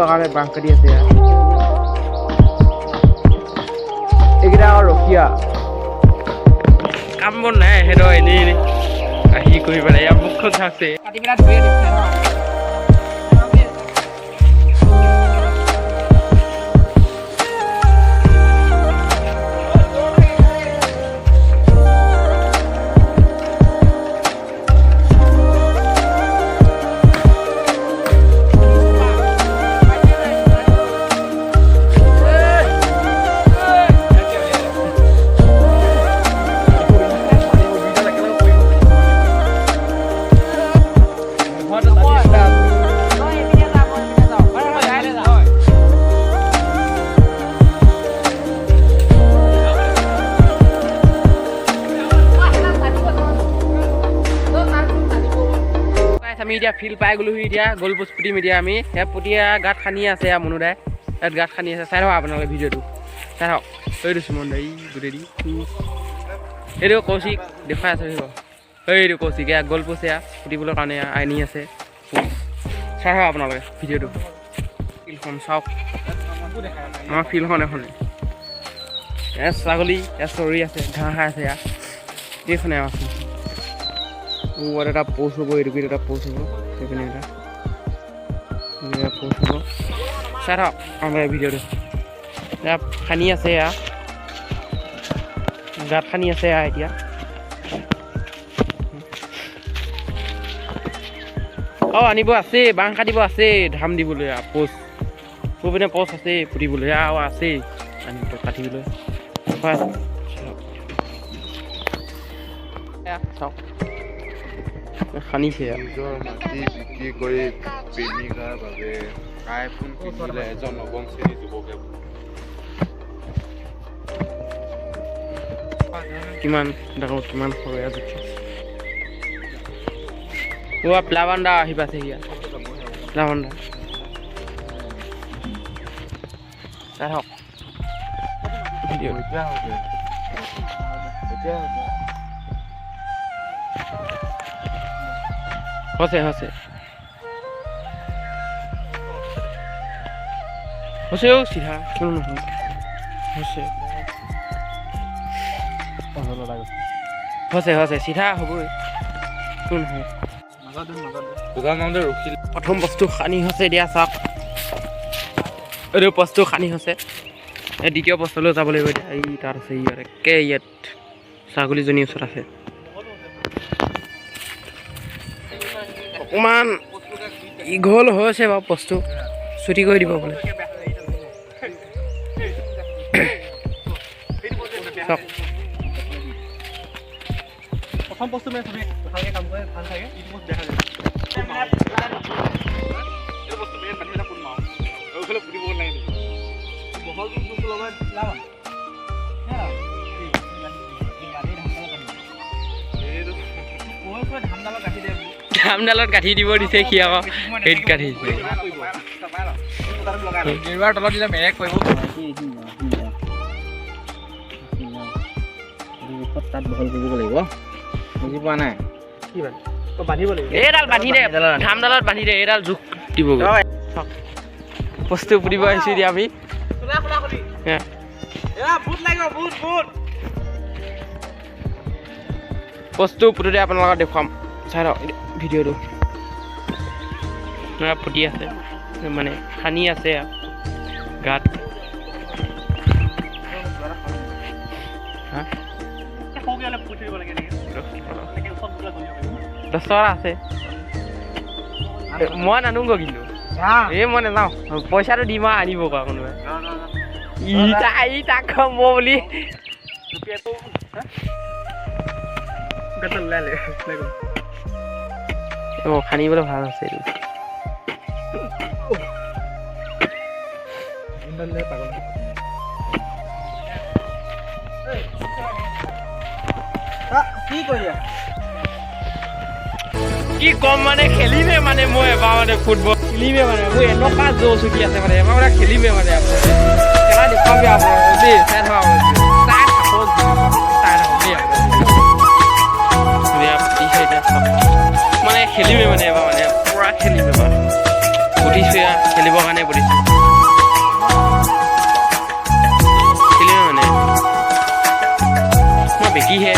কাৰণে বাঁহ কাটি আছে এইকেইটা আৰু ৰখীয়া কাম বন নাই সেইটো এনেই আহি কৰি পেলাই ইয়াৰ মুখখন চাইছে কাটি পেলাই ধুই দিছে আমি এতিয়া ফিল্ড পাই গ'লোহি এতিয়া গ'লপোচ পুতিম এতিয়া আমি সেয়া পুতিয়া গাঁত খান্দি আছে মনুদাই ইয়াত গাঁত খান্দি আছে চাই থাকক আপোনালোকে ভিডিঅ'টো চাই থাকক এইটো সুমন দাই গোটেই দি এইটো কৌশিক দেখুৱাই আছে এইটো কৌশিক এয়া গ'লপোচ এয়া পুতিবলৈ কাৰণে আনি আছে চাই থাকক আপোনালোকে ভিডিঅ'টো ফিল্ডখন চাওক আমাৰ ফিল্ডখন এখন এয়া ছাগলী এয়া চৰি আছে ঘাঁহ খাই আছে এয়া এইখনে আছে এটা পোষ্ট হ'ব এইটো এটা পোষ্ট হ'ব সেইপিনে এটা পোষ্ট হ'ব চাই থাকক আমাৰ ভিডিঅ'টো এয়া খান্দি আছে এয়া গাঁত খান্দি আছে এয়া এতিয়া আনিব আছে বাঁহ কাটিব আছে ধাম দিবলৈ পোষ্ট পিনে পোষ্ট আছে পুতিবলৈ আৰু আছেই আনিব কাটিবলৈ চাওক খানিছে নিজৰ মাটি বিক্ৰী কৰি প্ৰেমিকাৰ বাবে আইফোন কিনিলে এজন নৱম শ্ৰেণী যুৱকে কিমান ডাঙৰ কিমান সৰু প্লাবাণ্ডা আহি পাইছে সিয়া প্লাবাণ্ডা চাই হওক হৈছে চিধা কিয় নহয় হৈছে চিধা হ'বই কিয় নহয় প্ৰথম বস্তু খানি হৈছে দিয়া চাওক এইটো বস্তু খানি হৈছে এই দ্বিতীয় বস্তুলৈ যাব লাগিব এতিয়া এই তাত আছে ইয়াত একে ইয়াত ছাগলীজনীৰ ওচৰত আছে অকণমান ইঘল হৈছে বাৰু বস্তু ছুটি কৰি দিব বোলে প্ৰথম বস্তু মানে তুমি ভালকৈ কাম কৰে ভাল থাকে এইটো বস্তু দেখা যায় এইটো বস্তু মেইন বান্ধি এটা কোন মাৰো এইফালে ফুটিব লাগে বহল বস্তু লগত লাভ ধামডালত গাঁঠি দিব দিছে সি আকৌ হেৰিত গাঁঠিছে গেৰুৱাৰ তলত দিলে মেৰেক কৰিব তাত বহল কৰিব লাগিব বুজি পোৱা নাই কি বান্ধিব লাগিব এইডাল বান্ধি দে ধামডালত বান্ধি দে এইডাল জোখ দিব বস্তু পুতিব আহিছোঁ এতিয়া আমি বস্তু পুতোতে আপোনালোকক দেখুৱাম চাই লওক ভিডিঅ'টো ফুটি আছে মানে খানি আছে গাত দহ টকা আছে মই নানোগৈ কিন্তু এই মই নাযাওঁ পইচাটো দিম আৰু আনিব কোৱা কোনোবাই তাক কম বুলি খানিবলৈ ভাল আছে এইটো কি কম মানে খেলিমে মানে মই এবাৰ মানে ফুটবল খেলিমে মানে মোৰ এনেকুৱা জোৰ চুটি আছে মানে এবাৰ মানে খেলিমে মানে আপোনালোকে খেলা দেখুৱাবি আপোনালোকে দেই চাই থাকক মানে খেলিমে মানে এবাৰ মানে পুৰা খেলিমে এবাৰ উঠিছোঁ খেলিবৰ কাৰণে পঠিয়াইছোঁ খেলিম মানে মই বেকিহে